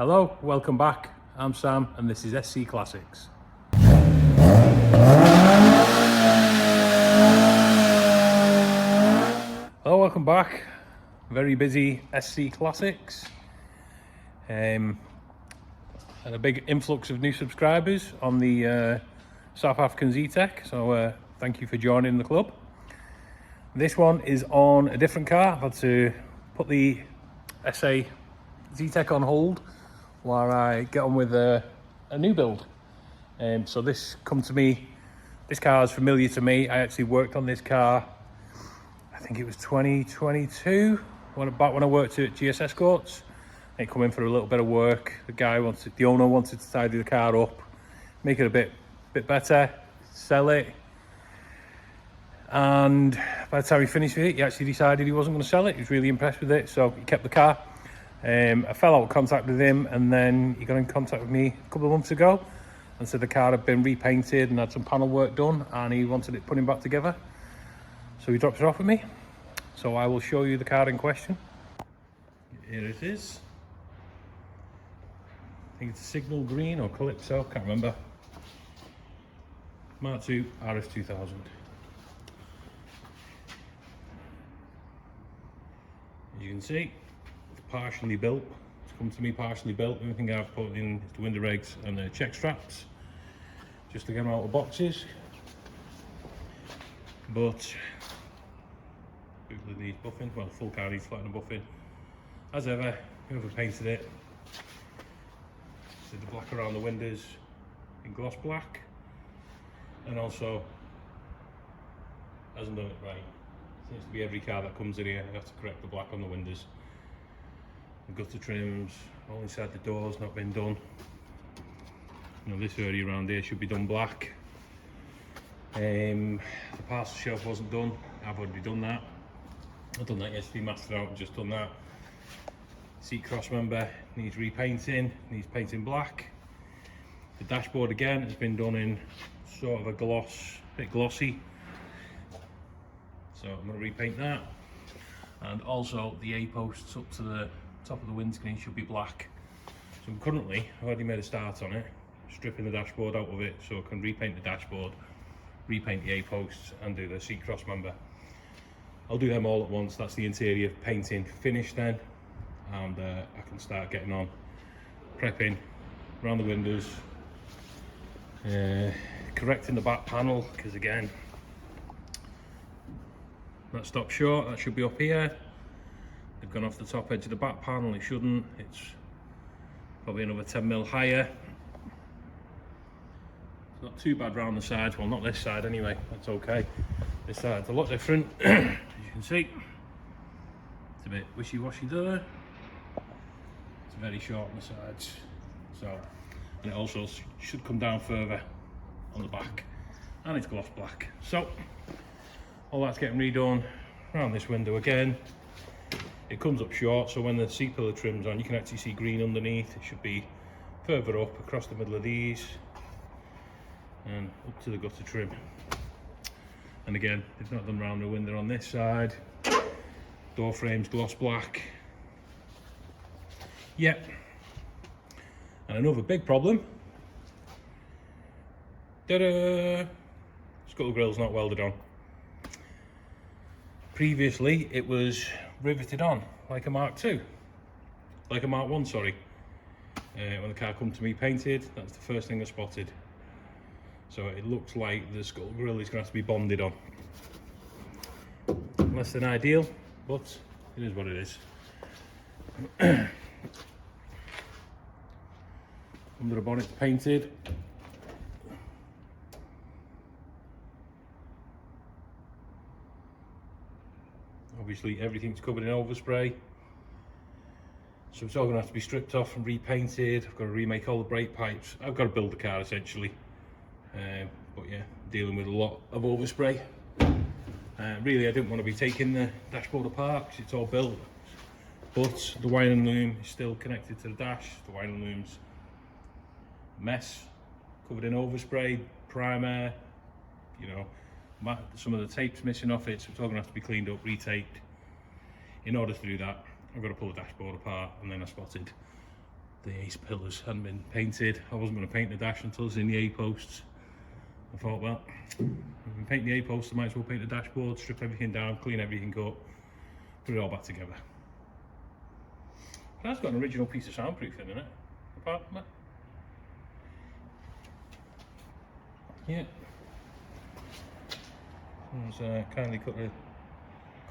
Hello, welcome back. I'm Sam and this is SC Classics. Hello, welcome back. Very busy SC Classics. And a big influx of new subscribers on the South African Z-Tech, so thank you for joining the club. This one is on a different car. I've had to put the SA Z-Tech on hold while I get on with a new build. So this come to me, this car is familiar to me. I actually worked on this car, I think it was 2022, back when I worked at GS Escorts. It come in for a little bit of work. The owner wanted to tidy the car up, make it a bit better, sell it. And by the time he finished with it, he actually decided he wasn't going to sell it. He was really impressed with it, so he kept the car. I fell out of contact with him, and then he got in contact with me a couple of months ago and said the car had been repainted and had some panel work done, and he wanted it putting back together. So he dropped it off with me. So I will show you the car in question. Here it is. I think it's a Signal Green or Calypso, can't remember. Mk2 Rs2000. As you can see, it's partially built. It's come to me partially built. The only thing I've put in is the window regs and the check straps, just to get them out of boxes. But it needs buffing. Well, the full car needs flattening and buffing. As ever, whoever painted it did the black around the windows in gloss black, and also hasn't done it right. Seems to be every car that comes in here, I have to correct the black on the windows. The gutter trims, all inside the doors not been done. You know, this area around here should be done black. The parcel shelf wasn't done. I've already done that. I've done that yesterday, mastered out and just done that. Seat cross member needs repainting, needs painting black. The dashboard again has been done in sort of a gloss, bit glossy. So I'm going to repaint that. And also the A-posts up to the top of the windscreen should be black. So I've already made a start on it, stripping the dashboard out of it so I can repaint the dashboard, repaint the A-posts and do the seat cross member. I'll do them all at once. That's the interior painting finished then, and I can start getting on prepping around the windows, correcting the back panel, because again that stopped short. That should be up here. They've gone off the top edge of the back panel. It shouldn't. It's probably another 10mm higher. It's not too bad round the sides. Well, not this side anyway. That's okay. This side's a lot different. As you can see, it's a bit wishy-washy there. It's very short on the sides. So, and it also should come down further on the back, and it's gloss black. So all that's getting redone around this window again. It comes up short, so when the seat pillar trim's on, you can actually see green underneath. It should be further up across the middle of these and up to the gutter trim. And again, they've not done round the window on this side. Door frames gloss black. Yep. And another big problem. Ta-da! Scuttle grill's not welded on. Previously, it was riveted on like a Mk2, like a Mk1, sorry. When the car come to me painted, that's the first thing I spotted. So it looks like the scuttle grill is going to have to be bonded on. Less than ideal, but it is what it is. Under the bonnet painted. Obviously everything's covered in overspray, so it's all going to have to be stripped off and repainted. I've got to remake all the brake pipes. I've got to build the car essentially, but yeah, dealing with a lot of overspray. Really, I didn't want to be taking the dashboard apart because it's all built, but the wiring loom is still connected to the dash. The wiring loom's a mess, covered in overspray, primer, you know, some of the tape's missing off it, so it's all going to have to be cleaned up, retaped. In order to do that, I've got to pull the dashboard apart, and then I spotted The ace pillars hadn't been painted. I wasn't going to paint the dash until it's in the A-posts. I thought, well, if we paint the A-posts, I might as well paint the dashboard, strip everything down, clean everything up, put it all back together. But that's got an original piece of soundproofing in it, apart from that. Yeah. Someone's kindly cut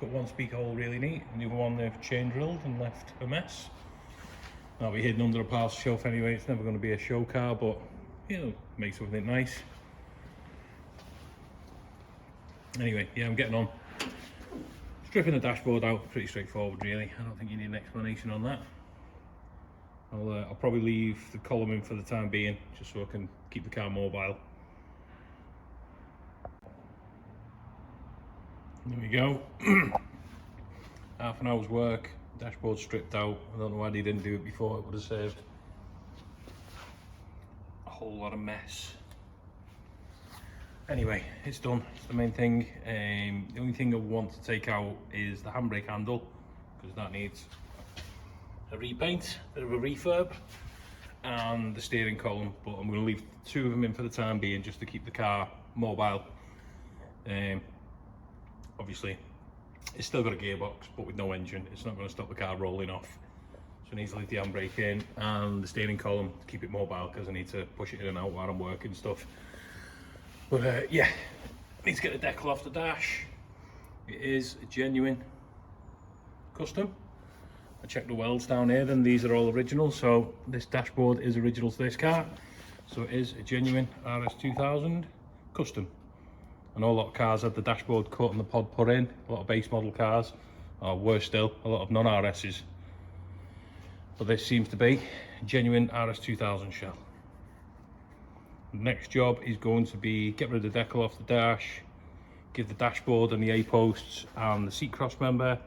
one speaker hole really neat, and the other one they've chain drilled and left a mess. That'll be hidden under a parcel shelf anyway. It's never going to be a show car, but you know, make something nice. Anyway, yeah, I'm getting on. Stripping the dashboard out, pretty straightforward really. I don't think you need an explanation on that. I'll probably leave the column in for the time being, just so I can keep the car mobile. There we go. Half an hour's work, dashboard stripped out. I don't know why they didn't do it before, it would have saved a whole lot of mess. Anyway, it's done, it's the main thing. The only thing I want to take out is the handbrake handle, because that needs a repaint, a bit of a refurb, and the steering column, but I'm going to leave 2 of them in for the time being just to keep the car mobile. Obviously, it's still got a gearbox, but with no engine. It's not going to stop the car rolling off. So I need to leave the handbrake in and the steering column to keep it mobile, because I need to push it in and out while I'm working and stuff. But yeah, I need to get the decal off the dash. It is a genuine custom. I checked the welds down here, and these are all original. So this dashboard is original to this car. So it is a genuine RS2000 custom. I know a lot of cars have the dashboard cut and the pod put in, a lot of base model cars, or worse still, a lot of non-RSs. But this seems to be a genuine RS2000 shell. The next job is going to be get rid of the decal off the dash, give the dashboard and the A-posts and the seat cross member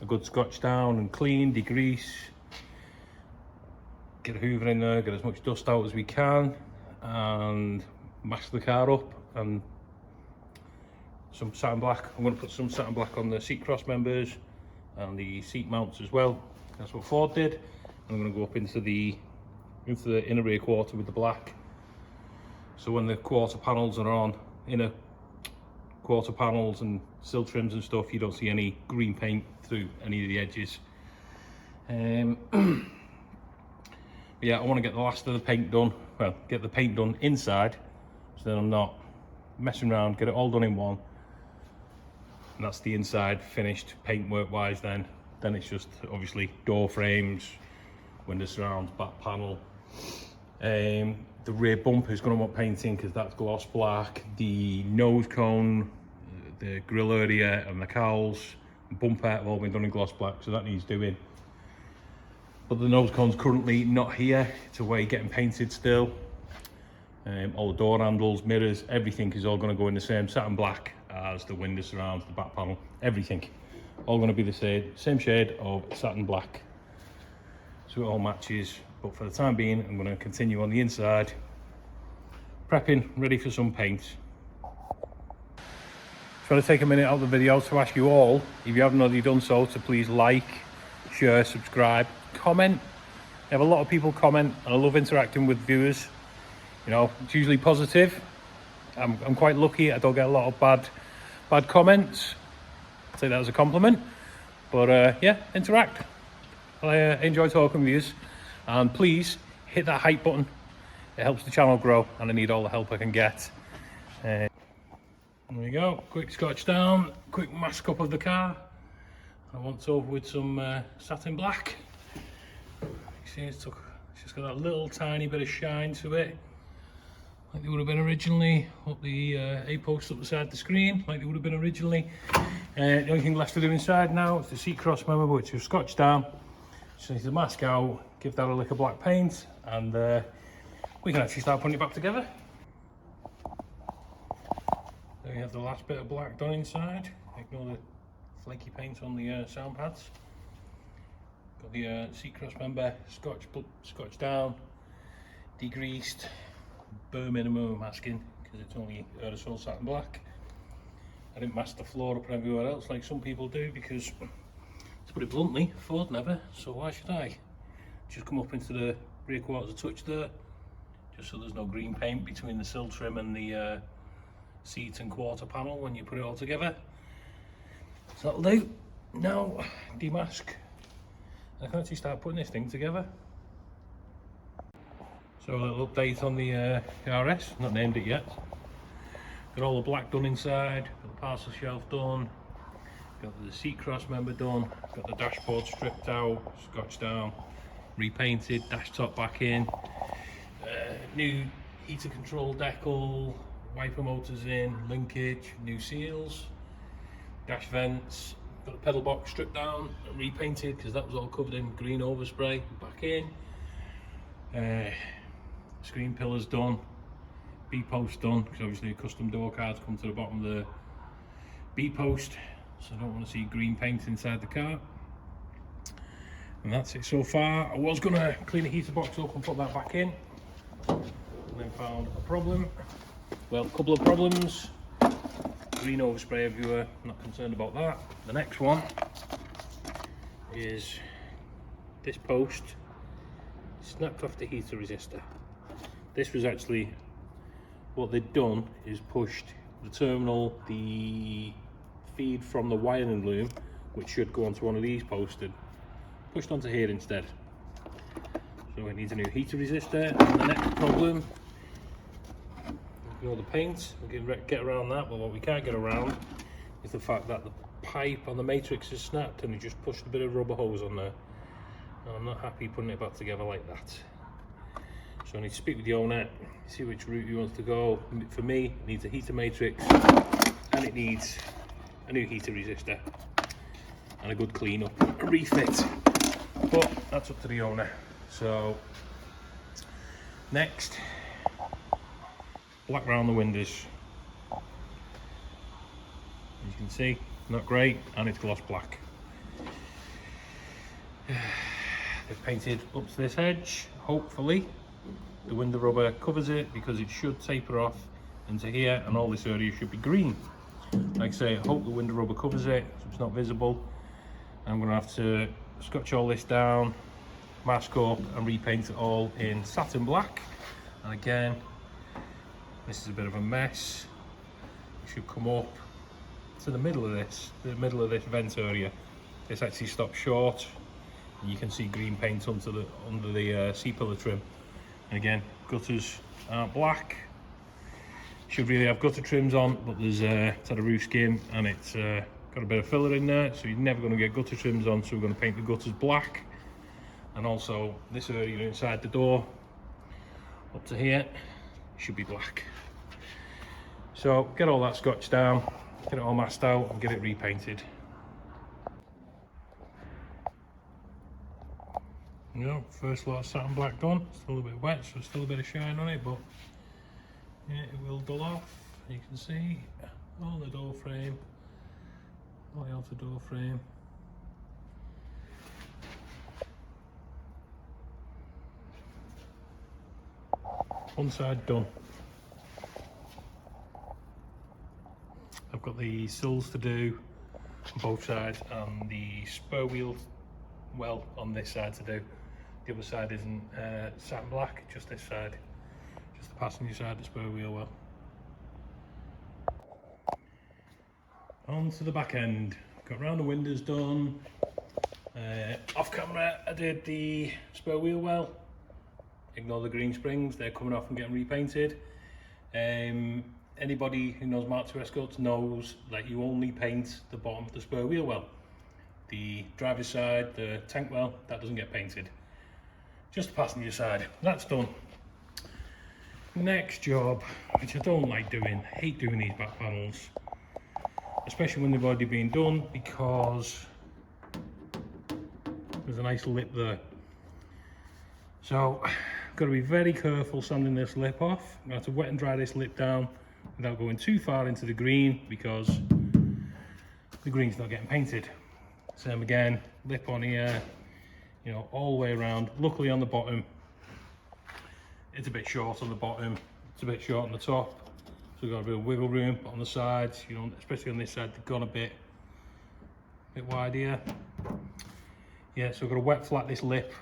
a good scotch down and clean, degrease, get a hoover in there, get as much dust out as we can, and mask the car up, and some satin black. I'm going to put some satin black on the seat cross members and the seat mounts as well. That's what Ford did. I'm going to go up into the inner rear quarter with the black. So when the quarter panels are on, inner quarter panels and sill trims and stuff, you don't see any green paint through any of the edges. Yeah, I want to get the last of the paint done. Well, get the paint done inside, so then I'm not messing around. Get it all done in one. And that's the inside finished paintwork wise. Then it's just obviously door frames, window surrounds, back panel. The rear bumper is going to want painting because that's gloss black. The nose cone, the grille area and the cowls, bumper have all been done in gloss black, so that needs doing. But the nose cone's currently not here. It's away getting painted still. All the door handles, mirrors, everything is all going to go in the same satin black as the window surrounds, the back panel, everything. All going to be the same shade of satin black. So it all matches. But for the time being, I'm going to continue on the inside, prepping, ready for some paint. Just want to take a minute out of the video to ask you all, if you haven't already done so, to please like, share, subscribe, comment. I have a lot of people comment, and I love interacting with viewers. You know, it's usually positive. I'm quite lucky. I don't get a lot of bad comments. I'll take that as a compliment. But yeah, interact. I enjoy talking with you. And please hit that hype button. It helps the channel grow, and I need all the help I can get. There we go. Quick scotch down, quick mask up of the car. I want over with some satin black. You see, it's just got that little tiny bit of shine to it, like they would have been originally. Up the A-post up the side of the screen, like they would have been originally. The only thing left to do inside now is the seat cross member, which is scotched down. Just need to mask out, give that a lick of black paint, and we can actually start putting it back together. There we have the last bit of black done inside. Ignore the flaky paint on the sound pads. Got the seat cross member scotched down, degreased, bare minimum masking because it's only aerosol satin black. I didn't mask the floor up and everywhere else like some people do because, to put it bluntly, Ford never, so why should I? just come up into the rear quarters a touch there, just so there's no green paint between the sill trim and the seat and quarter panel when you put it all together. So that'll do. Now demask. I can actually start putting this thing together. So a little update on the RS, not named it yet. Got all the black done inside, got the parcel shelf done, got the seat cross member done, got the dashboard stripped out, scotched down, repainted, dash top back in, new heater control decal, wiper motors in, linkage, new seals, dash vents, got the pedal box stripped down and repainted because that was all covered in green overspray, back in. Screen pillars done, B-post done, because obviously custom door cards come to the bottom of the B-post, so I don't want to see green paint inside the car. And that's it so far. I was going to clean the heater box up and put that back in, and then found a problem. Well, a couple of problems. Green overspray everywhere, not concerned about that. The next one is this post snapped off the heater resistor. This was actually, what they'd done is pushed the terminal, the feed from the wiring loom, which should go onto one of these posts, pushed onto here instead. So it needs a new heater resistor. And the next problem, ignore the paint, we can get around that, but what we can't get around is the fact that the pipe on the matrix is snapped and it just pushed a bit of rubber hose on there. And I'm not happy putting it back together like that. So I need to speak with the owner, see which route he wants to go. For me, it needs a heater matrix and it needs a new heater resistor and a good clean up, a refit. But that's up to the owner. So next, black round the windows. As you can see, not great, and it's gloss black. They've painted up to this edge, hopefully. The window rubber covers it because it should taper off into here and all this area should be green. Like I say, I hope the window rubber covers it so it's not visible. I'm going to have to scotch all this down, mask up and repaint it all in satin black. And again, this is a bit of a mess. It should come up to the middle of this vent area. This actually stops short and you can see green paint under the C-pillar trim. And again, gutters aren't black. Should really have gutter trims on, but it's had a roof skim and it's got a bit of filler in there, so you're never going to get gutter trims on, so we're going to paint the gutters black. And also this area inside the door up to here should be black. So get all that scotched down, get it all masked out and get it repainted. You know, first lot of satin black done, still a bit wet, so still a bit of shine on it, but yeah, it will dull off. You can see all the door frame, all the outer door frame. One side done. I've got the sills to do on both sides and the spur wheel well on this side to do. The other side isn't satin black, just this side, just the passenger side, the spur wheel well. On to the back end, got round the windows done. Off camera I did the spur wheel well. Ignore the green springs, they're coming off and getting repainted. Anybody who knows Mk2 Escorts knows that you only paint the bottom of the spur wheel well. The driver's side, the tank well, that doesn't get painted. Just the passenger side, that's done. Next job, which I don't like doing, I hate doing these back panels, especially when they've already been done, because there's a nice lip there. So I've got to be very careful sanding this lip off. I'm going to have to wet and dry this lip down without going too far into the green, because the green's not getting painted. Same again, lip on here, you know, all the way around. Luckily on the bottom, it's a bit short on the bottom, it's a bit short on the top, so we've got a bit of wiggle room. But on the sides, you know, especially on this side, they've gone a bit wide here. Yeah, so we've got to wet flat this lip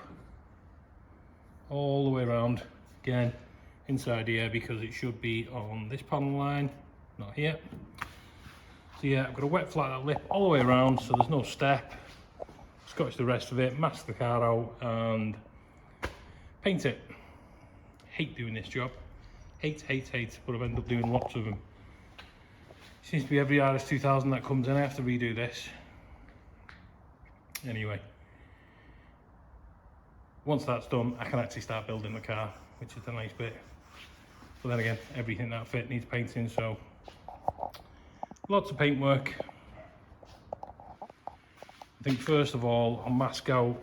all the way around, again inside here, because it should be on this panel line, not here. So yeah, I've got to wet flat that lip all the way around so there's no step, scotch the rest of it, mask the car out and paint it. Hate doing this job, hate, but I've ended up doing lots of them. Seems to be every RS2000 that comes in I have to redo this. Anyway, once that's done I can actually start building the car, which is the nice bit. But then again, everything that fit needs painting, so lots of paint work. I think first of all I'll mask out,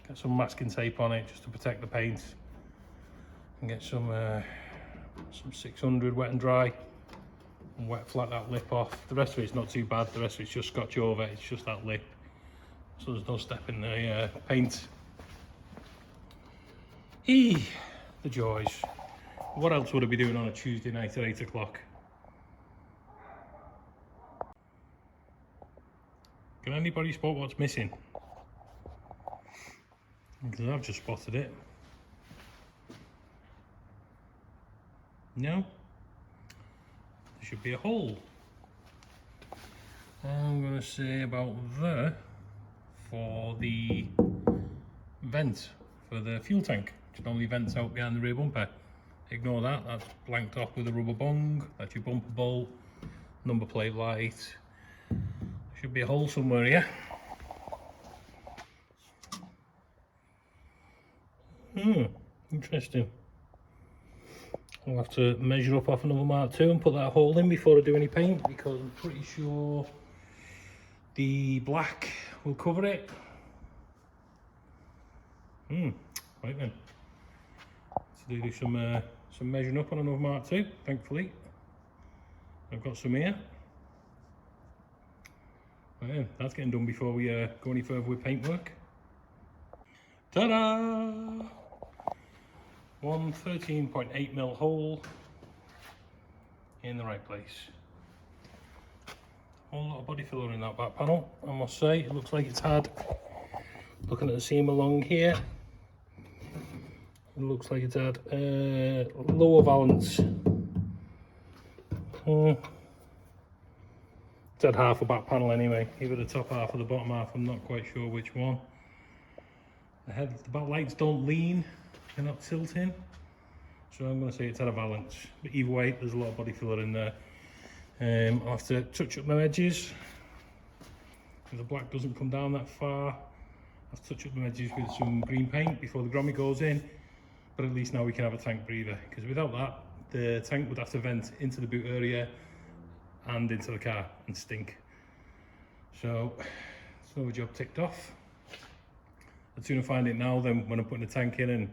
get some masking tape on it just to protect the paint, and get some 600 wet and dry and wet flat that lip off. The rest of it's not too bad, the rest of it's just scotch over, it's just that lip, so there's no step in the paint. The joys. What else would I be doing on a Tuesday night at 8 o'clock? Can anybody spot what's missing? Because I've just spotted it. No? There should be a hole. I'm going to say about there for the vent for the fuel tank, which normally vents out behind the rear bumper. Ignore that, that's blanked off with a rubber bung. That's your bumper bolt, number plate light. There should be a hole somewhere here. Interesting. I'll have to measure up off another Mk2 and put that hole in before I do any paint, because I'm pretty sure the black will cover it. Right then. So do some measuring up on another Mk2, thankfully. I've got some here. Right then, that's getting done before we go any further with paintwork. Ta-da! One 13.8mm hole in the right place. A whole lot of body filler in that back panel, I must say. It looks like it's had, looking at the seam along here, it looks like it's had lower valance. It's had half a back panel anyway, either the top half or the bottom half, I'm not quite sure which one. The back lights don't lean, they're not tilting, so I'm going to say it's had a valance, but either way there's a lot of body filler in there. I'll have to touch up my edges. If the black doesn't come down that far, I'll touch up my edges with some green paint before the grommet goes in, but at least now we can have a tank breather, because without that the tank would have to vent into the boot area and into the car and stink. So it's another job ticked off. I'd sooner find it now than when I'm putting the tank in and,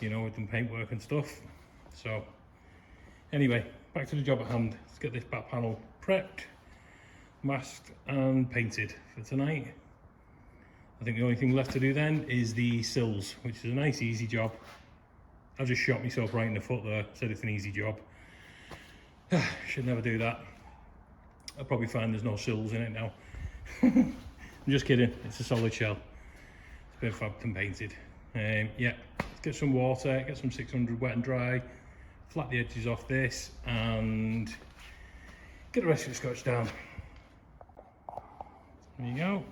you know, with the paintwork and stuff. So anyway, back to the job at hand. Let's get this back panel prepped, masked and painted for tonight. I think the only thing left to do then is the sills, which is a nice easy job. I just shot myself right in the foot there, said it's an easy job. Should never do that. I'll probably find there's no sills in it now. I'm just kidding, it's a solid shell. It's been fabbed and painted. Yeah, let's get some water, get some 600 wet and dry, flat the edges off this and get the rest of the scotch down. There you go.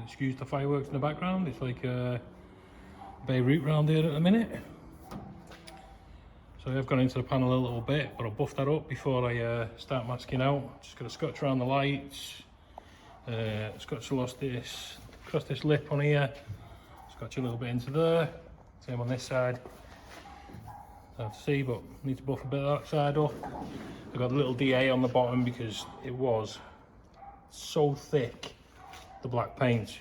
Excuse the fireworks in the background, it's like Beirut round here at the minute. So I've gone into the panel a little bit, but I'll buff that up before I start masking out. Just got to scotch around the lights, scotch across this lip on here, scotch a little bit into there, same on this side. Hard to see, but need to buff a bit of that side up. I've got a little DA on the bottom because it was so thick, the black paint.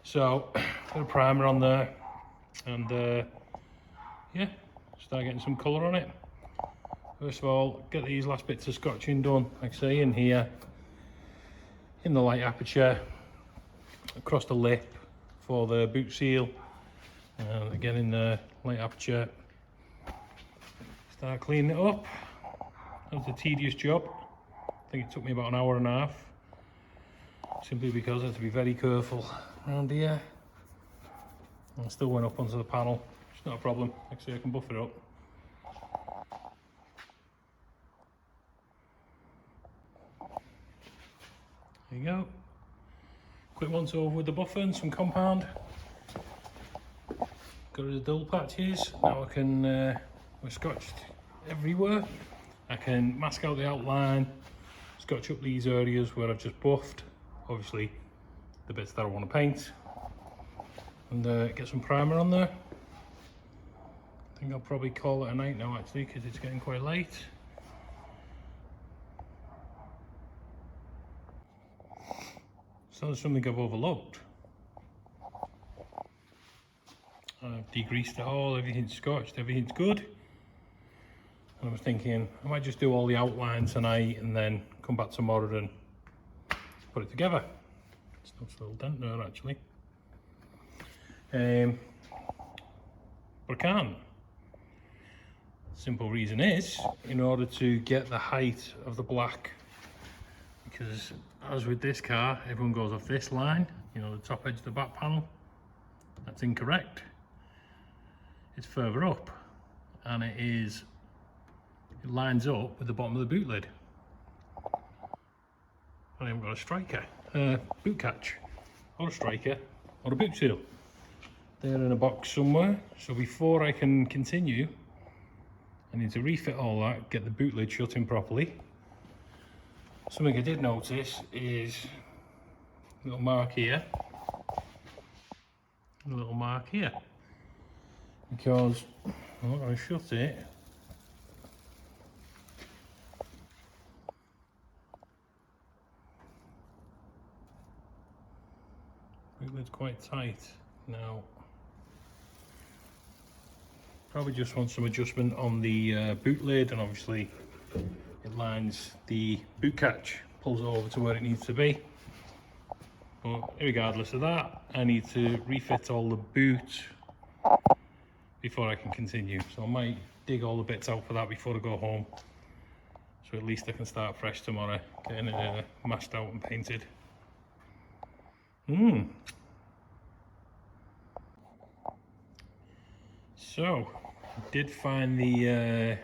So put a primer on there and yeah, start getting some colour on it. First of all, get these last bits of scotching done, like I say, in here, in the light aperture, across the lip for the boot seal, and again in the light aperture. Start cleaning it up. That was a tedious job. I think it took me about an hour and a half, simply because I had to be very careful around here. And I still went up onto the panel. It's not a problem. Actually, I can buff it up. There you go. Quick once over with the buffer and some compound. Got rid of the dull patches. Now I can, we're scotched everywhere. I can mask out the outline, scotch up these areas where I've just buffed, obviously the bits that I want to paint, and get some primer on there. I think I'll probably call it a night now actually, because it's getting quite late. So there's something I've overlooked. I've degreased it all, everything's scotched, everything's good. And I was thinking, I might just do all the outline tonight and then come back tomorrow and put it together. It's not a little dent there actually. But I can't. Simple reason is, in order to get the height of the black, because as with this car, everyone goes off this line, you know, the top edge of the back panel. That's incorrect. It's further up, and it lines up with the bottom of the boot lid. I haven't got a striker, boot catch, or a striker, or a boot seal. They're in a box somewhere, so before I can continue, I need to refit all that, get the boot lid shut in properly. Something I did notice is a little mark here, and a little mark here, because I'm not going to shut it. Boot lid's quite tight now. Probably just want some adjustment on the boot lid, and obviously it lines the boot catch, pulls it over to where it needs to be. But regardless of that, I need to refit all the boot before I can continue. So I might dig all the bits out for that before I go home, so at least I can start fresh tomorrow, getting it mashed out and painted. So I did find the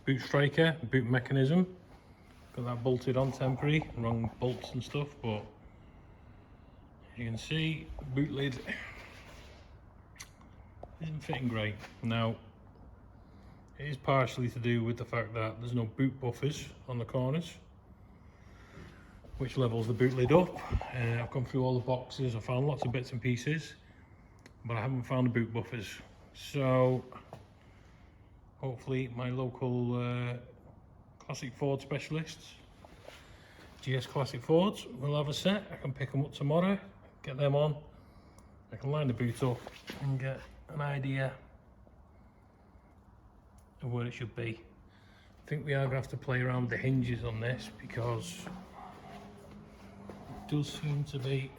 boot striker, boot mechanism. Got that bolted on temporary, wrong bolts and stuff, but as you can see, boot lid isn't fitting great. Now, it is partially to do with the fact that there's no boot buffers on the corners, which levels the boot lid up. I've gone through all the boxes, I found lots of bits and pieces, but I haven't found the boot buffers. So hopefully my local classic Ford specialists, GS Classic Fords, will have a set. I can pick them up tomorrow, get them on, I can line the boot up and get an idea of where it should be. I think we are going to have to play around with the hinges on this, because it does seem to be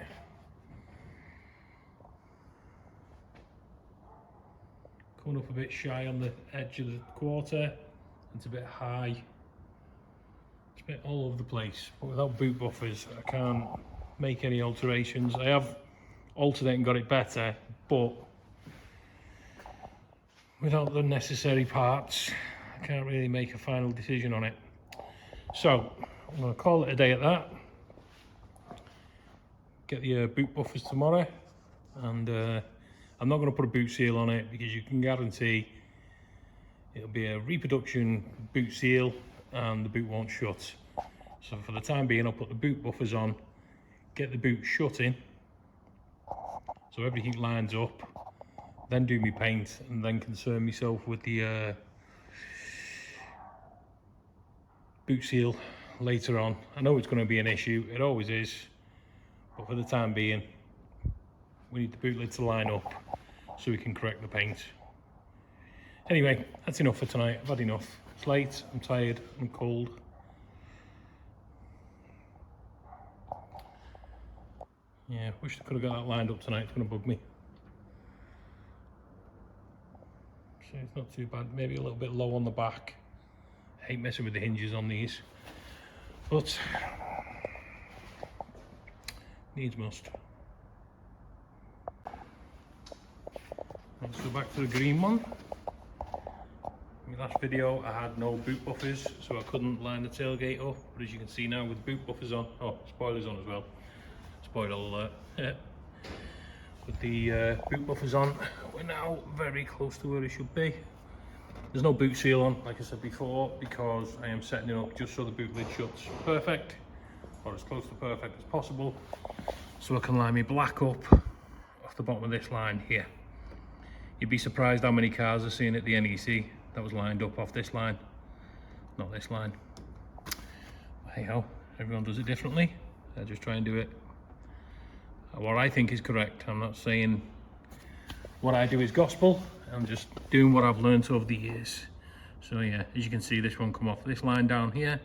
coming up a bit shy on the edge of the quarter. It's a bit high, it's a bit all over the place. But without boot buffers I can't make any alterations. I have altered it and got it better, but without the necessary parts I can't really make a final decision on it. So I'm going to call it a day at that. Get the boot buffers tomorrow, and I'm not going to put a boot seal on it, because you can guarantee it'll be a reproduction boot seal and the boot won't shut. So for the time being, I'll put the boot buffers on, get the boot shut in, so everything lines up, then do my paint, and then concern myself with the boot seal later on. I know it's going to be an issue, it always is, but for the time being we need the boot lid to line up so we can correct the paint. Anyway, that's enough for tonight. I've had enough. It's late, I'm tired, I'm cold. Yeah, wish I could have got that lined up tonight. It's going to bug me. So it's not too bad. Maybe a little bit low on the back. I hate messing with the hinges on these, but needs must. Let's go back to the green one. In my last video I had no boot buffers, so I couldn't line the tailgate up, but as you can see now with boot buffers on, oh, spoilers on as well, spoiler alert, yeah. With the boot buffers on, we're now very close to where it should be. There's no boot seal on, like I said before, because I am setting it up just so the boot lid shuts perfect, or as close to perfect as possible, so I can line my black up off the bottom of this line here. You'd be surprised how many cars are seeing at the NEC that was lined up off this line, not this line. Hey ho, everyone does it differently. I just try and do it what I think is correct. I'm not saying what I do is gospel, I'm just doing what I've learned over the years. So yeah, as you can see, this one come off this line down here.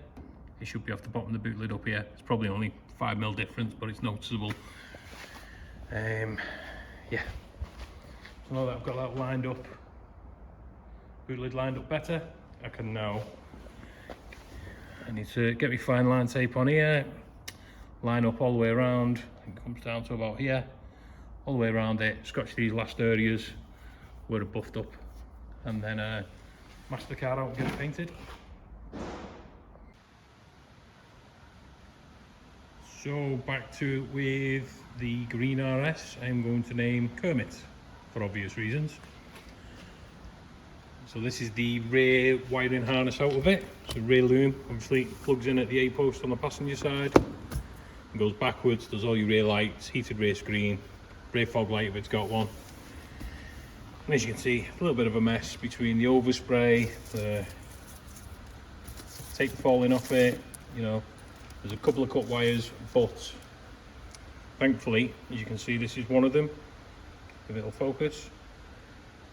It should be off the bottom of the boot lid up here. It's probably only 5mm difference, but it's noticeable. Yeah, so now that I've got that lined up, boot lid lined up better, I can now, I need to get my fine line tape on here, line up all the way around. It comes down to about here, all the way around it, scotch these last areas where it buffed up, and then mask the car out and get it painted. So back to it with the green RS, I'm going to name Kermit for obvious reasons. So this is the rear wiring harness out of it. So rear loom, obviously plugs in at the A-post on the passenger side, and goes backwards, does all your rear lights, heated rear screen, rear fog light if it's got one. And as you can see, a little bit of a mess between the overspray, the tape falling off it, you know, there's a couple of cut wires, but thankfully, as you can see, this is one of them, if it'll focus,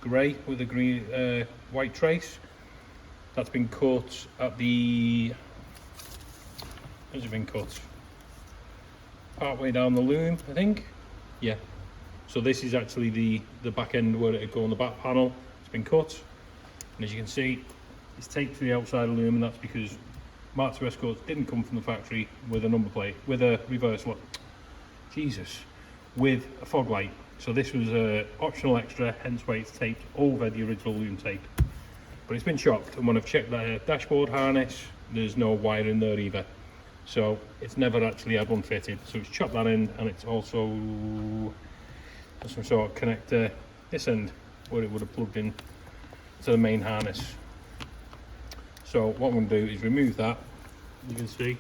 grey with a green, white trace. That's been cut at the, where's it been cut? Part way down the loom, I think, yeah. So this is actually the back end where it'd go on the back panel. It's been cut, and as you can see, it's taped to the outside of the loom, and that's because Mk2 Escorts didn't come from the factory with a number plate, with a reverse look. Jesus, with a fog light. So this was an optional extra, hence why it's taped over the original loom tape. But it's been chopped, and when I've checked the dashboard harness, there's no wire in there either. So it's never actually had one fitted. So it's chopped that end, and it's also some sort of connector this end where it would have plugged in to the main harness. So what I'm going to do is remove that. You can see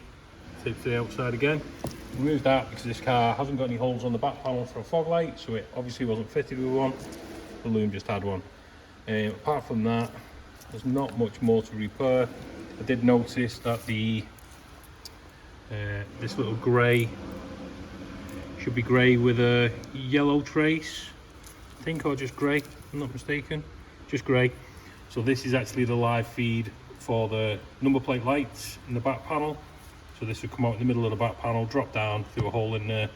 taped to the outside again. Remove that because this car hasn't got any holes on the back panel for a fog light, so it obviously wasn't fitted with one. The loom just had one. Apart from that, there's not much more to repair. I did notice that the this little grey should be grey with a yellow trace, I think, or just grey, if I'm not mistaken, just grey. So this is actually the live feed for the number plate lights in the back panel. So this would come out in the middle of the back panel, drop down through a hole in the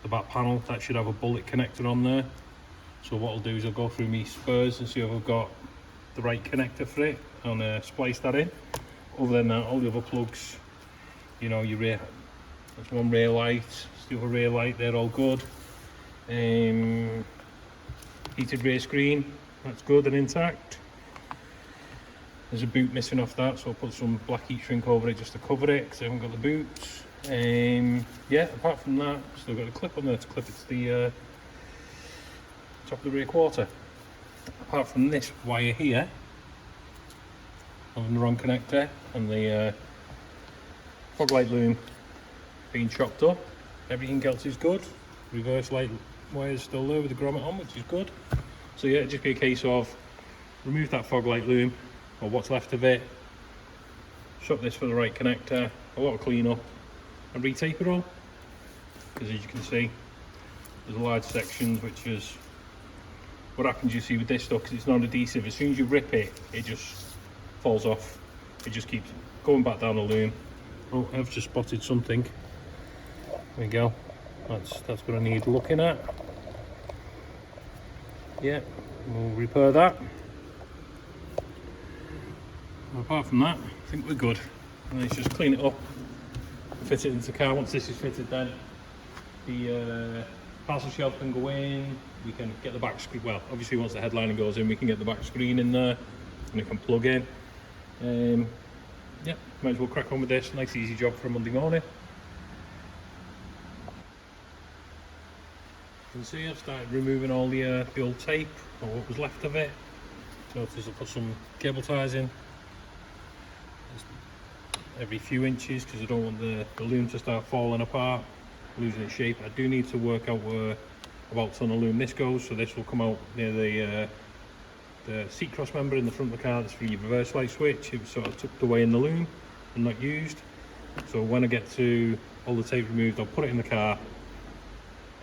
back panel. That should have a bullet connector on there. So what I'll do is I'll go through my spurs and see if I've got the right connector for it and splice that in. Other than that, all the other plugs, you know, your rear, there's one rear light, the other rear light, they're all good. Heated rear screen, that's good and intact. There's a boot missing off that, so I'll put some black heat shrink over it just to cover it because I haven't got the boots. Yeah, apart from that, still got a clip on there to clip it to the top of the rear quarter. Apart from this wire here, having the wrong connector, and the fog light loom being chopped up, everything else is good. Reverse light wires still there with the grommet on, which is good. So yeah, it'd just be a case of remove that fog light loom, or what's left of it, shop this for the right connector, a lot of clean up, and retape it all. Because as you can see, there's large sections, which is what happens, you see, with this stuff, because it's non-adhesive. As soon as you rip it, it just falls off. It just keeps going back down the loom. Oh, I've just spotted something. There we go. That's going to need looking at. Yeah, we'll repair that. Apart from that, I think we're good. And let's just clean it up, fit it into the car. Once this is fitted, then the parcel shelf can go in, we can get the back screen, well obviously once the headliner goes in we can get the back screen in there and it can plug in. Yeah, might as well crack on with this. Nice easy job for a Monday morning. You can see I've started removing all the old tape, or what was left of it. Notice I'll put some cable ties in just every few inches because I don't want the loom to start falling apart, losing its shape. I do need to work out where about ton of loom this goes, so this will come out near the seat cross member in the front of the car. That's for your reverse light switch. It was sort of tucked away in the loom and not used, so when I get to all the tape removed I'll put it in the car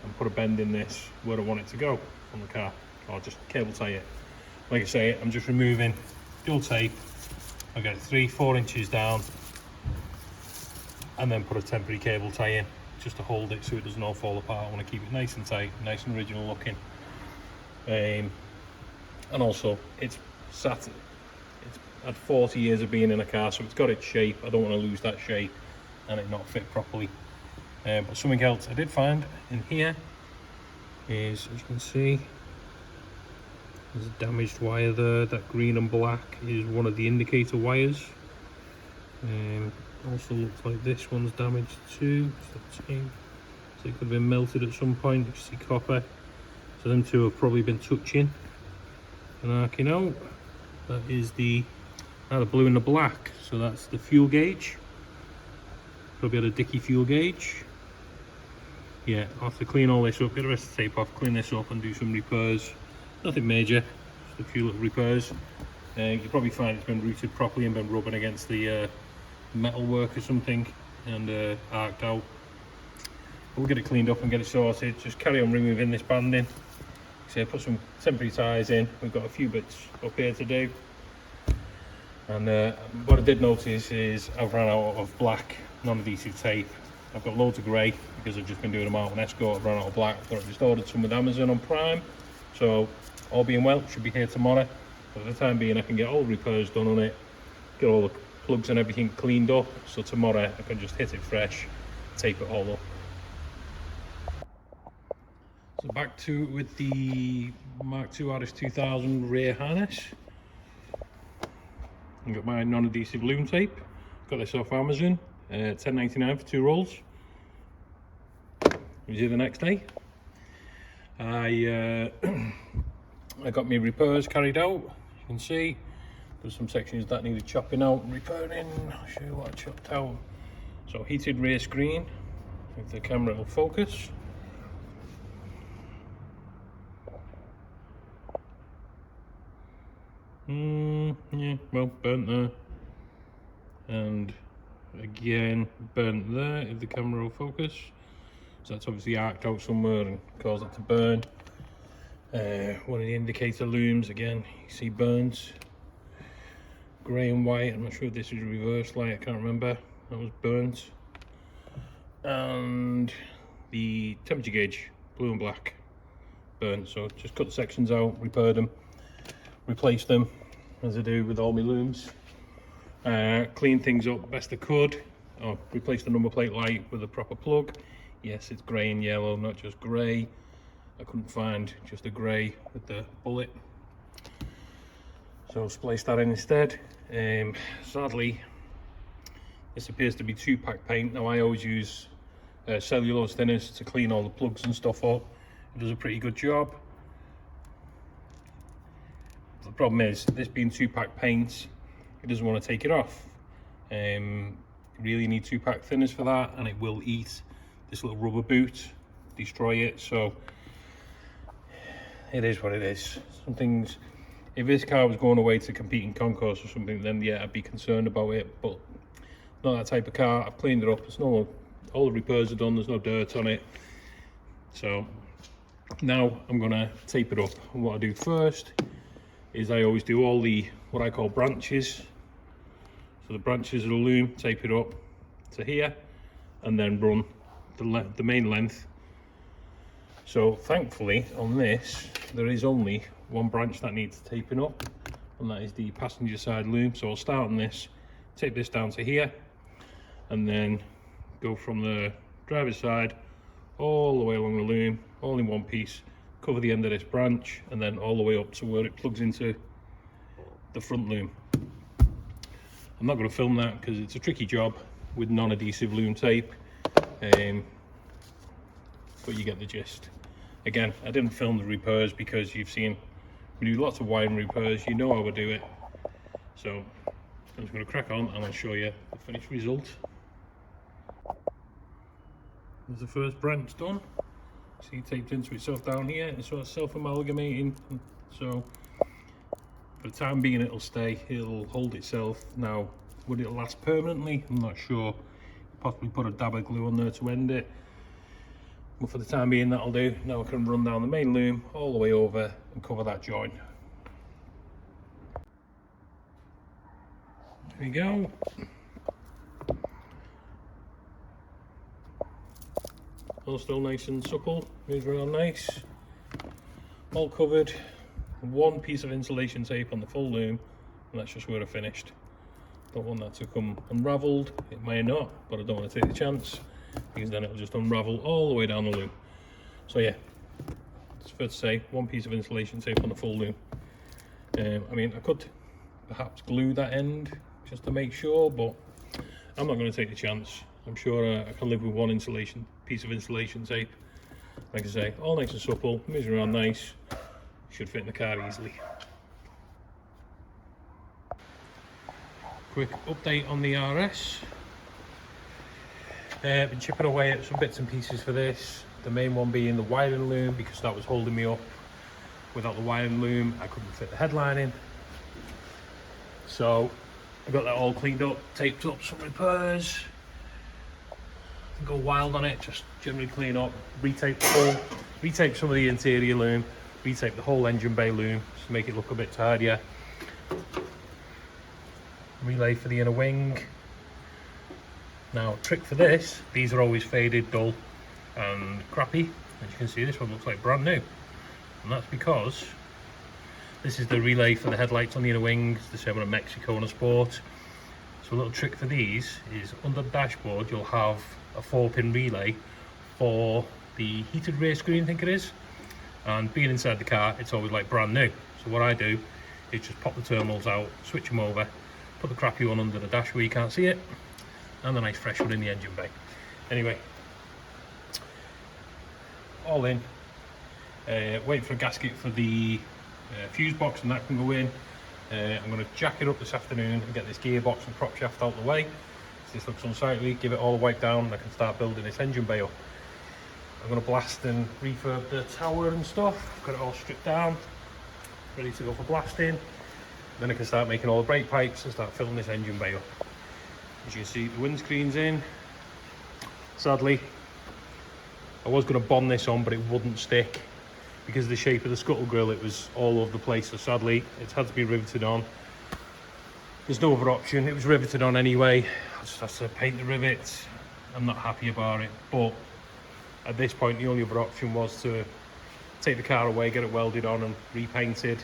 and put a bend in this where I want it to go on the car, or just cable tie it. Like I say, I'm just removing the old tape. I'll get it 3-4 inches down and then put a temporary cable tie in just to hold it so it doesn't all fall apart. I want to keep it nice and tight, nice and original looking. And also it's had 40 years of being in a car, so it's got its shape. I don't want to lose that shape and it not fit properly. But something else I did find in here is, as you can see, there's a damaged wire there. That green and black is one of the indicator wires. Also looks like this one's damaged too. So it could have been melted at some point. You can see copper. So them two have probably been touching and arcing out. That is the blue and the black. So that's the fuel gauge. Probably had a dicky fuel gauge. Yeah, I'll have to clean all this up, get the rest of the tape off, clean this up and do some repairs. Nothing major, just a few little repairs. You'll probably find it's been routed properly and been rubbing against the metal work or something and arced out. But we'll get it cleaned up and get it sorted. Just carry on removing this banding. So put some temporary ties in. We've got a few bits up here to do. And what I did notice is I've run out of black non-adhesive tape. I've got loads of grey because I've just been doing them out on Escort. I've run out of black, but I've just ordered some with Amazon on Prime. So all being well, should be here tomorrow. But for the time being I can get all the repairs done on it, get all the plugs and everything cleaned up, so tomorrow I can just hit it fresh, tape it all up. So back to it with the Mk2 Rs2000 rear harness. I've got my non-adhesive loom tape. Got this off Amazon, $10.99 for 2 rolls. It was here the next day. I got my repairs carried out. You can see there's some sections that needed chopping out and repairing. I'll show you what I chopped out. So heated rear screen, if the camera will focus. Yeah, well, burnt there. And again, burnt there, if the camera will focus. So that's obviously arced out somewhere and caused it to burn. One of the indicator looms, again, you see burns. Grey and white, I'm not sure if this is reverse light, I can't remember. That was burnt. And the temperature gauge, blue and black, burnt. So just cut the sections out, repair them, replace them, as I do with all my looms. Clean things up best I could. Replace the number plate light with a proper plug. Yes, it's grey and yellow, not just grey. I couldn't find just a grey with the bullet, so spliced that in instead. Sadly, this appears to be 2-pack paint. Now I always use cellulose thinners to clean all the plugs and stuff up. It does a pretty good job. The problem is, this being 2-pack paint, it doesn't want to take it off. You really need 2-pack thinners for that, and it will eat this little rubber boot, destroy it. So it is what it is. Some things, if this car was going away to compete in concourse or something, then yeah, I'd be concerned about it, but not that type of car. I've cleaned it up, there's no, all the repairs are done, there's no dirt on it. So now I'm gonna tape it up, and what I do first is I always do all the, what I call branches. So the branches of the loom, tape it up to here, and then run the main length. So thankfully on this, there is only one branch that needs taping up, and that is the passenger side loom. So I'll start on this, tape this down to here, and then go from the driver's side all the way along the loom, all in one piece, cover the end of this branch, and then all the way up to where it plugs into the front loom. I'm not going to film that because it's a tricky job with non-adhesive loom tape, but you get the gist. Again, I didn't film the repairs because you've seen we do lots of wiring repairs, you know how we do it. So I'm just going to crack on and I'll show you the finished result. There's the first branch done. See, taped into itself down here. It's sort of self-amalgamating, so for the time being it'll stay, it'll hold itself. Now, would it last permanently? I'm not sure. Possibly put a dab of glue on there to end it, but for the time being that'll do. Now I can run down the main loom all the way over and cover that joint. There we go. All still nice and supple, moves around nice. All covered. One piece of insulation tape on the full loom, and that's just where I finished. Don't want that to come unravelled. It may not, but I don't want to take the chance because then it'll just unravel all the way down the loom. So yeah, it's fair to say one piece of insulation tape on the full loom. I mean, I could perhaps glue that end just to make sure, but I'm not going to take the chance. I'm sure I can live with one piece of insulation tape. Like I say, all nice and supple, moves around nice, should fit in the car easily. Quick update on the RS. Been chipping away at some bits and pieces for this. The main one being the wiring loom, because that was holding me up. Without the wiring loom, I couldn't fit the headline in. So I got that all cleaned up, taped up, some repairs. Go wild on it, just generally clean up, retape some of the interior loom, retape the whole engine bay loom to make it look a bit tidier. Relay for the inner wing. Now, trick for this, these are always faded, dull and crappy. As you can see, this one looks like brand new, and that's because this is the relay for the headlights on the inner wing. It's the same on a Mexico and a Sport. So a little trick for these is under the dashboard you'll have a 4-pin relay for the heated rear screen, I think it is, and being inside the car it's always like brand new. So what I do is just pop the terminals out, switch them over, put the crappy one under the dash where you can't see it, and the nice fresh one in the engine bay. Anyway, all in, waiting for a gasket for the fuse box, and that can go in. I'm going to jack it up this afternoon and get this gearbox and prop shaft out the way. So this looks unsightly, give it all a wipe down, and I can start building this engine bay up. I'm going to blast and refurb the tower and stuff, got it all stripped down, ready to go for blasting. Then I can start making all the brake pipes and start filling this engine bay up. As you can see, the windscreen's in. Sadly, I was going to bond this on, but it wouldn't stick. Because of the shape of the scuttle grill, it was all over the place, so sadly it's had to be riveted on. There's no other option, it was riveted on anyway. I just have to paint the rivets. I'm not happy about it, but at this point the only other option was to take the car away, get it welded on and repainted.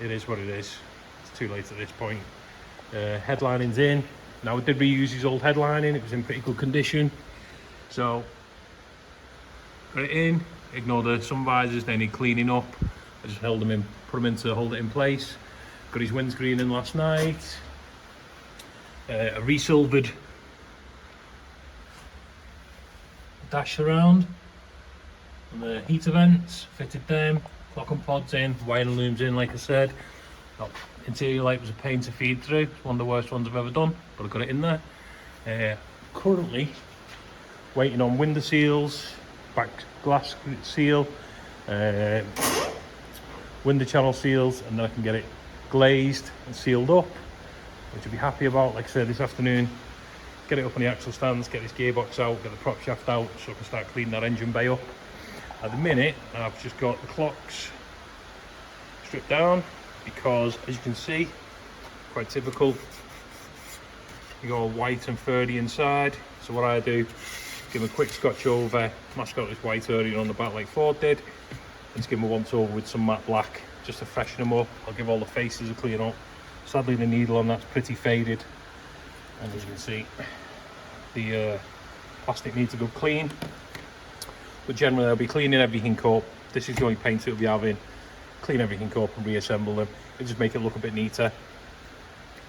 It is what it is, it's too late at this point. Headlining's in. Now I did reuse his old headlining, it was in pretty good condition, so put it in. Ignore the sun visors, they need cleaning up. I just held them in, put them in to hold it in place. Got his windscreen in last night. A resilvered dash surround. And the heater vents, fitted them. Clock and pods in, wiring looms in like I said. That interior light was a pain to feed through. It's one of the worst ones I've ever done, but I got it in there. Currently waiting on window seals, back glass seal, window channel seals, and then I can get it glazed and sealed up, which I'll be happy about. Like I said, this afternoon, get it up on the axle stands, get this gearbox out, get the prop shaft out, so I can start cleaning that engine bay up. At the minute, I've just got the clocks stripped down because, as you can see, quite typical, you go all white and furry inside. So what I do, give them a quick scotch over, mask out this white area on the back like Ford did, and just give them a once over with some matte black just to freshen them up. I'll give all the faces a clean up. Sadly the needle on that's pretty faded, and as you can see the plastic needs a good clean. but generally I'll be cleaning everything up. This is the only paint it'll be having. Clean everything up and reassemble them and just make it look a bit neater.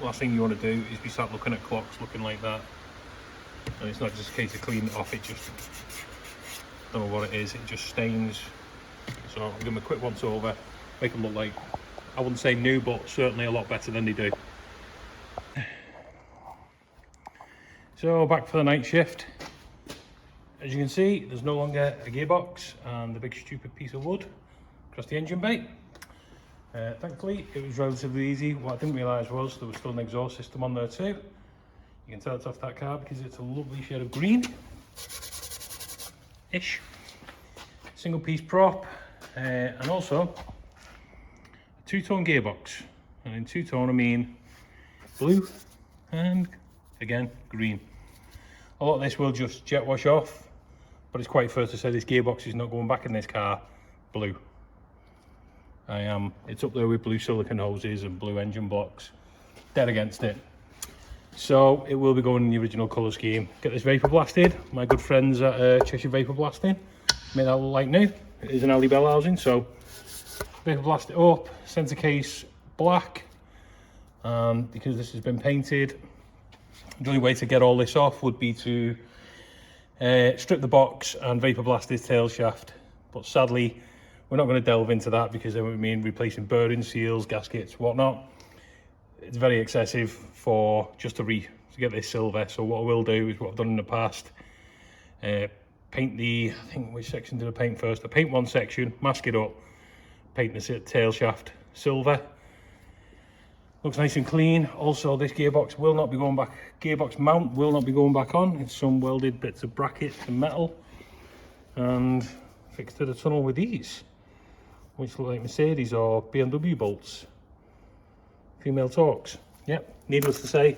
Last thing you want to do is be start looking at clocks looking like that, and it's not just a case of cleaning it off, it just, don't know what it is, it just stains. So I'll give them a quick once over, make them look like, I wouldn't say new, but certainly a lot better than they do. So back for the night shift. As you can see, there's no longer a gearbox and the big stupid piece of wood across the engine bay. Thankfully it was relatively easy. What I didn't realise was there was still an exhaust system on there too. You can tell it's off that car because it's a lovely shade of green-ish. Single piece prop, and also a two-tone gearbox. And in two-tone I mean blue and again green. A lot of this will just jet wash off, but it's quite fair to say this gearbox is not going back in this car blue. It's up there with blue silicone hoses and blue engine blocks, dead against it. So it will be going in the original colour scheme. Get this vapor blasted. My good friends at Cheshire Vapor Blasting made that look like new. It is an Ali Bell housing, so vapor blast it up, centre case black, and because this has been painted, the only way to get all this off would be to strip the box and vapor blast this tail shaft, but sadly we're not going to delve into that because it would mean replacing bearing seals, gaskets, whatnot. It's very excessive for just to get this silver. So what I will do is what I've done in the past, paint the, I think which section did I paint first? I paint one section, mask it up, paint the tail shaft silver. Looks nice and clean. Also this gearbox will not be going back, gearbox mount will not be going back on. It's some welded bits of brackets and metal and fixed to the tunnel with these, which look like Mercedes or BMW bolts. Female Torx. Yep, needless to say,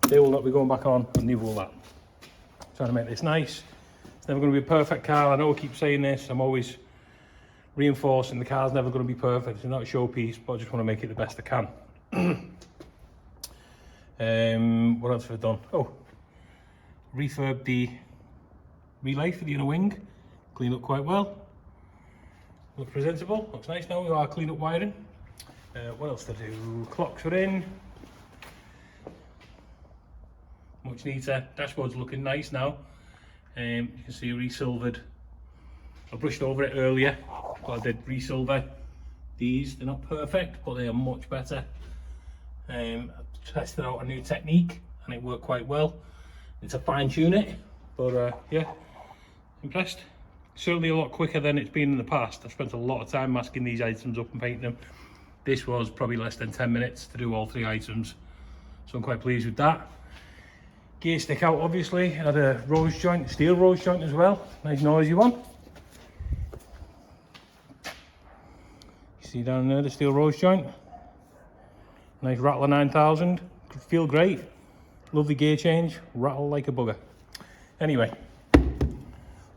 they will not be going back on, and neither will that. Trying to make this nice. It's never going to be a perfect car. I know I keep saying this. I'm always reinforcing the car's never going to be perfect. It's not a showpiece, but I just want to make it the best I can. What else have I done? Oh, refurb the relay for the inner wing. Cleaned up quite well. Looks presentable, looks nice now with our clean up wiring. What else to do? Clocks are in. Much neater. Dashboard's looking nice now. You can see re-silvered. I brushed over it earlier, but I did re-silver these. They're not perfect, but they are much better. I tested out a new technique and it worked quite well. It's a fine tune it, but yeah, impressed. Certainly a lot quicker than it's been in the past. I've spent a lot of time masking these items up and painting them. This was probably less than 10 minutes to do all three items, so I'm quite pleased with that. Gear stick out obviously, had a rose joint, steel rose joint as well, nice noisy one. You see down there the steel rose joint, nice Rattler 9000, feel great, lovely gear change, rattle like a bugger. Anyway,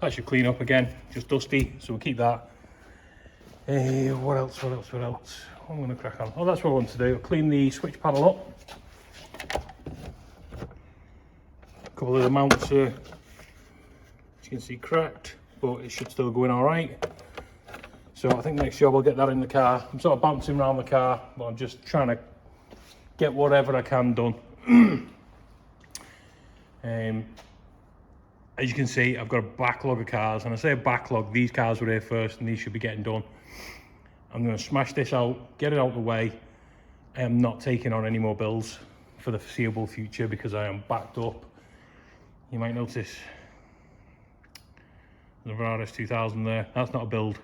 that should clean up again, just dusty, so we'll keep that. What else? I'm going to crack on. Oh, that's what I want to do. I'll clean the switch panel up. A couple of the mounts are, as you can see, cracked, but it should still go in all right. So I think next job I'll get that in the car. I'm sort of bouncing around the car, but I'm just trying to get whatever I can done. As you can see, I've got a backlog of cars, and I say a backlog, these cars were here first and these should be getting done. I'm going to smash this out, get it out of the way. I am not taking on any more builds for the foreseeable future because I am backed up. You might notice the Rs2000 there. That's not a build.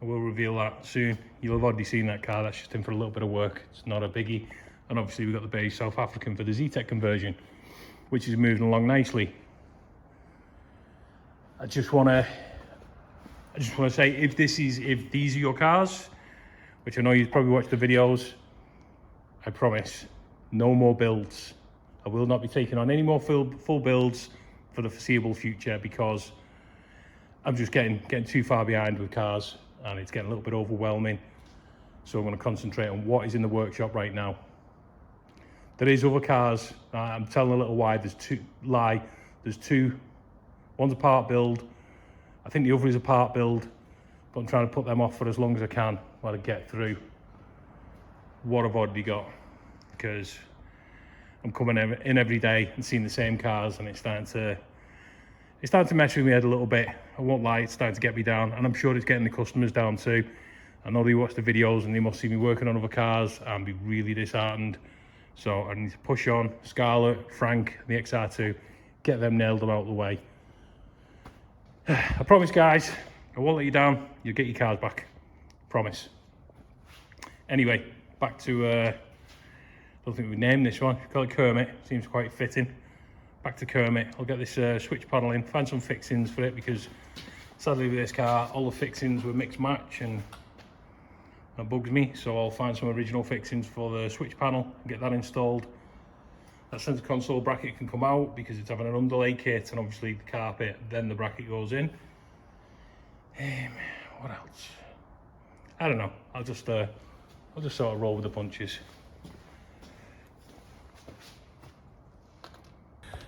I will reveal that soon. You'll have already seen that car. That's just in for a little bit of work. It's not a biggie. And obviously we've got the beige South African for the Z-Tech conversion, which is moving along nicely. I just want to say, if these are your cars, which I know you've probably watched the videos, I promise, no more builds. I will not be taking on any more full builds for the foreseeable future because I'm just getting too far behind with cars and it's getting a little bit overwhelming. So I'm going to concentrate on what is in the workshop right now. There is other cars. I'm telling a little lie. There's two. One's a part build. I think the other is a part build, but I'm trying to put them off for as long as I can while I get through what I've already got, because I'm coming in every day and seeing the same cars, and it's starting to mess with me head a little bit. I won't lie, it's starting to get me down, and I'm sure it's getting the customers down too. I know they watch the videos and they must see me working on other cars and be really disheartened. So I need to push on. Scarlett, Frank, the XR2, get them nailed them out of the way. I promise, guys, I won't let you down. You'll get your cars back. Promise. Anyway, back to, I don't think we named this one. We call it Kermit. Seems quite fitting. Back to Kermit. I'll get this switch panel in, find some fixings for it, because sadly with this car, all the fixings were mixed match and that bugs me. So I'll find some original fixings for the switch panel and get that installed. That centre console bracket can come out because it's having an underlay kit, and obviously the carpet, then the bracket goes in. What else? I don't know. I'll just sort of roll with the punches.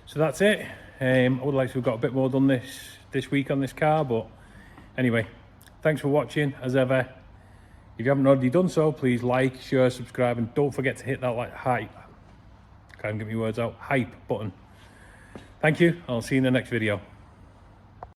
So that's it. I would like to have got a bit more done this week on this car, but anyway, thanks for watching as ever. If you haven't already done so, please like, share, subscribe, and don't forget to hit that hype button. Thank you. I'll see you in the next video.